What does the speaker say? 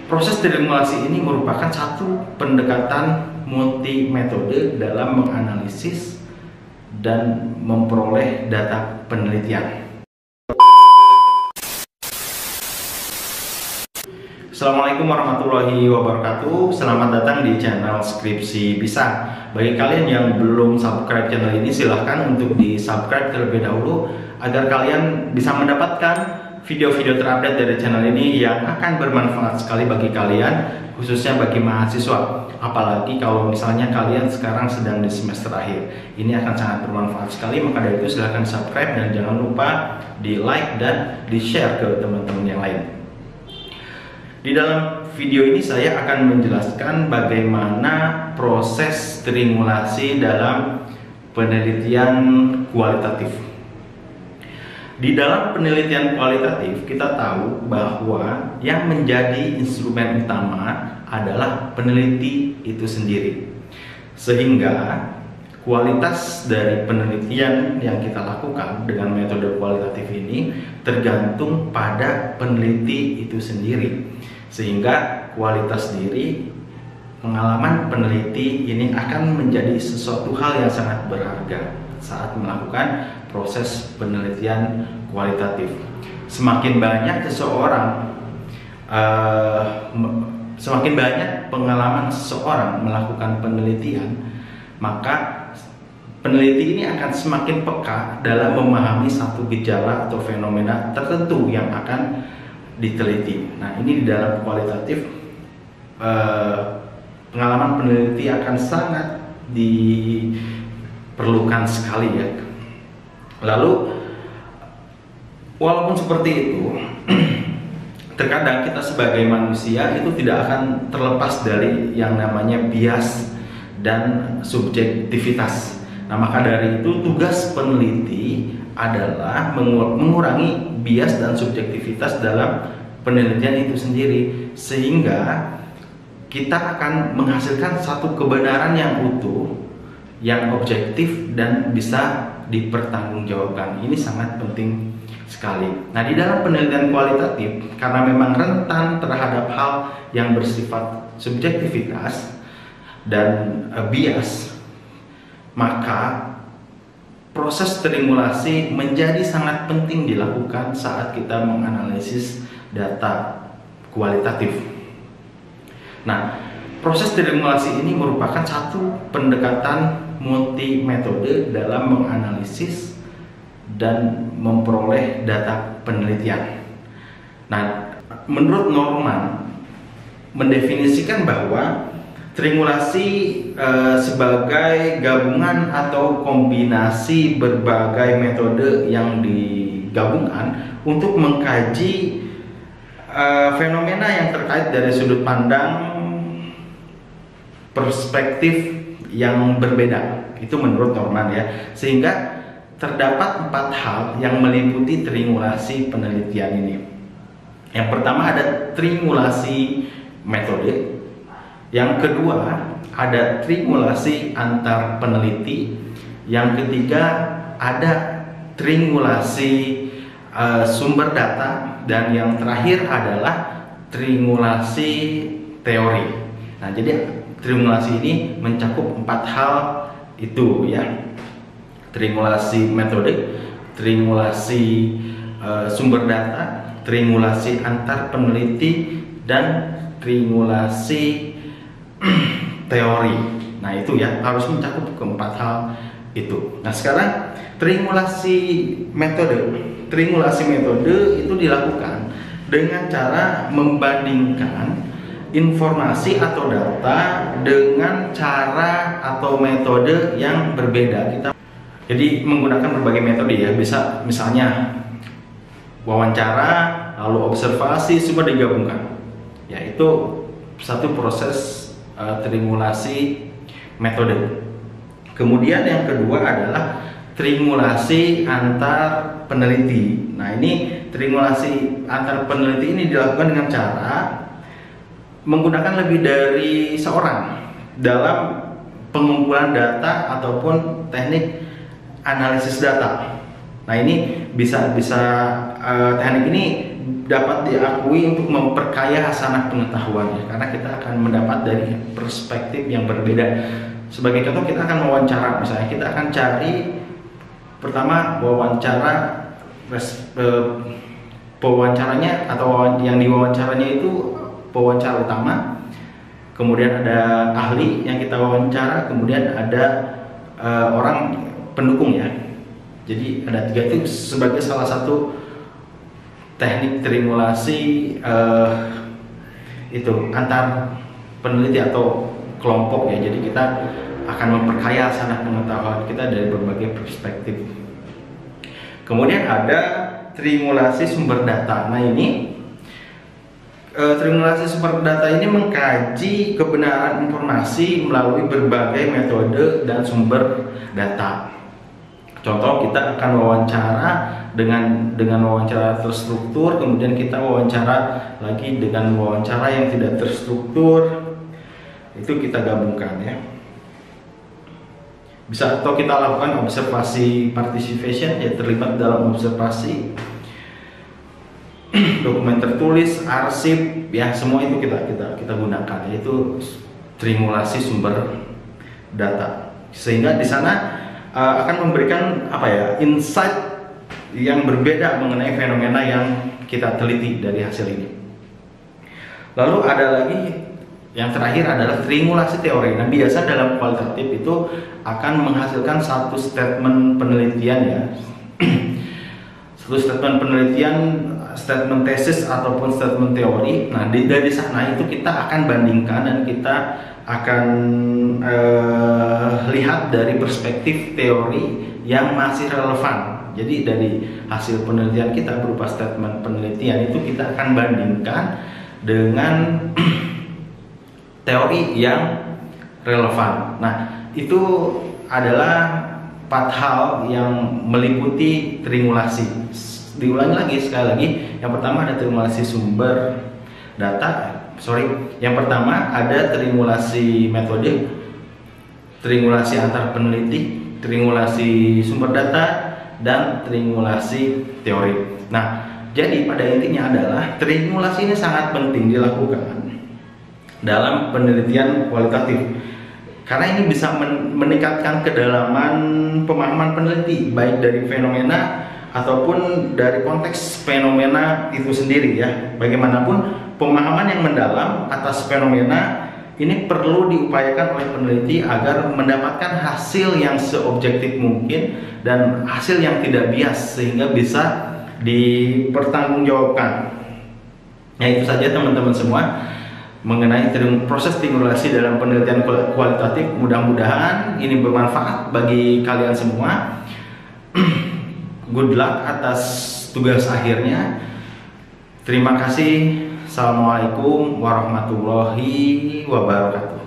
Proses triangulasi ini merupakan satu pendekatan multi metode dalam menganalisis dan memperoleh data penelitian. Assalamualaikum warahmatullahi wabarakatuh. Selamat datang di channel Skripsi Bisa. Bagi kalian yang belum subscribe channel ini, silahkan untuk di subscribe terlebih dahulu agar kalian bisa mendapatkan video-video terupdate dari channel ini yang akan bermanfaat sekali bagi kalian, khususnya bagi mahasiswa. Apalagi kalau misalnya kalian sekarang sedang di semester akhir, ini akan sangat bermanfaat sekali. Maka dari itu silahkan subscribe dan jangan lupa di like dan di share ke teman-teman yang lain. Di dalam video ini saya akan menjelaskan bagaimana proses triangulasi dalam penelitian kualitatif. Di dalam penelitian kualitatif kita tahu bahwa yang menjadi instrumen utama adalah peneliti itu sendiri. Sehingga kualitas dari penelitian yang kita lakukan dengan metode kualitatif ini tergantung pada peneliti itu sendiri. Sehingga kualitas diri, pengalaman peneliti ini akan menjadi sesuatu hal yang sangat berharga saat melakukan proses penelitian kualitatif. Semakin banyak semakin banyak pengalaman seseorang melakukan penelitian, maka peneliti ini akan semakin peka dalam memahami satu gejala atau fenomena tertentu yang akan diteliti. Nah, ini di dalam kualitatif pengalaman peneliti akan sangat diperlukan sekali ya. Lalu walaupun seperti itu, terkadang kita sebagai manusia itu tidak akan terlepas dari yang namanya bias dan subjektivitas. Nah, maka dari itu tugas peneliti adalah mengurangi bias dan subjektivitas dalam penelitian itu sendiri, sehingga kita akan menghasilkan satu kebenaran yang utuh, yang objektif dan bisa dipertanggungjawabkan. Ini sangat penting sekali. Nah, di dalam penelitian kualitatif, karena memang rentan terhadap hal yang bersifat subjektivitas dan bias, maka proses triangulasi menjadi sangat penting dilakukan saat kita menganalisis data kualitatif. Nah, proses triangulasi ini merupakan satu pendekatan multi metode dalam menganalisis dan memperoleh data penelitian. Nah, menurut Norman mendefinisikan bahwa triangulasi sebagai gabungan atau kombinasi berbagai metode yang digabungkan untuk mengkaji fenomena yang terkait dari sudut pandang perspektif yang berbeda. Itu menurut Norman ya. Sehingga terdapat 4 hal yang meliputi triangulasi penelitian ini. Yang pertama ada triangulasi metode. Yang kedua ada triangulasi antar peneliti. Yang ketiga ada triangulasi sumber data, dan yang terakhir adalah triangulasi teori. Nah, jadi triangulasi ini mencakup 4 hal itu ya. Triangulasi metode, triangulasi sumber data, triangulasi antar peneliti, dan triangulasi teori. Nah, itu ya, harus mencakup keempat hal itu. Nah, sekarang triangulasi metode itu dilakukan dengan cara membandingkan informasi atau data dengan cara atau metode yang berbeda. Jadi menggunakan berbagai metode ya, bisa misalnya wawancara, lalu observasi, semua digabungkan. Yaitu satu proses triangulasi metode. Kemudian yang kedua adalah triangulasi antar peneliti. Nah, ini triangulasi antar peneliti ini dilakukan dengan cara menggunakan lebih dari seorang dalam pengumpulan data ataupun teknik analisis data. Nah, ini teknik ini dapat diakui untuk memperkaya hasanah pengetahuan ya, karena kita akan mendapat dari perspektif yang berbeda. Sebagai contoh, kita akan wawancara, misalnya kita akan cari pertama wawancaranya atau yang diwawancaranya itu pewawancara utama, kemudian ada ahli yang kita wawancara, kemudian ada orang pendukung ya. Jadi ada 3 itu sebagai salah satu teknik trimulasi itu antar peneliti atau kelompok ya. Jadi kita akan memperkaya hasanah pengetahuan kita dari berbagai perspektif. Kemudian ada trimulasi sumber data. Nah ini trimulasi sumber data ini mengkaji kebenaran informasi melalui berbagai metode dan sumber data. Contoh, kita akan wawancara dengan wawancara terstruktur, kemudian kita wawancara lagi dengan wawancara yang tidak terstruktur. Itu kita gabungkan ya. Bisa atau kita lakukan observasi participation, ya terlibat dalam observasi, dokumen tertulis, arsip, ya semua itu kita gunakan, yaitu trimulasi sumber data. Sehingga di sana akan memberikan insight yang berbeda mengenai fenomena yang kita teliti dari hasil ini. Lalu ada lagi yang terakhir adalah trimulasi teori. Nah, biasa dalam kualitatif itu akan menghasilkan satu statement penelitian ya. Satu statement penelitian, statement tesis ataupun statement teori. Nah, dari sana itu kita akan bandingkan dan kita akan lihat dari perspektif teori yang masih relevan. Jadi dari hasil penelitian kita berupa statement penelitian itu kita akan bandingkan dengan teori yang relevan. Nah, itu adalah 4 hal yang meliputi trimulasi. Diulangi lagi sekali lagi. Yang pertama ada trimulasi sumber data. Yang pertama ada trimulasi metode, trimulasi antar peneliti, trimulasi sumber data, dan trimulasi teori. Nah, jadi pada intinya adalah trimulasi ini sangat penting dilakukan dalam penelitian kualitatif, karena ini bisa meningkatkan kedalaman pemahaman peneliti baik dari fenomena ataupun dari konteks fenomena itu sendiri ya. Bagaimanapun pemahaman yang mendalam atas fenomena ini perlu diupayakan oleh peneliti agar mendapatkan hasil yang seobjektif mungkin dan hasil yang tidak bias sehingga bisa dipertanggungjawabkan. Nah, itu saja teman-teman semua mengenai proses trimulasi dalam penelitian kualitatif. Mudah-mudahan ini bermanfaat bagi kalian semua. Good luck atas tugas akhirnya. Terima kasih. Assalamualaikum warahmatullahi wabarakatuh.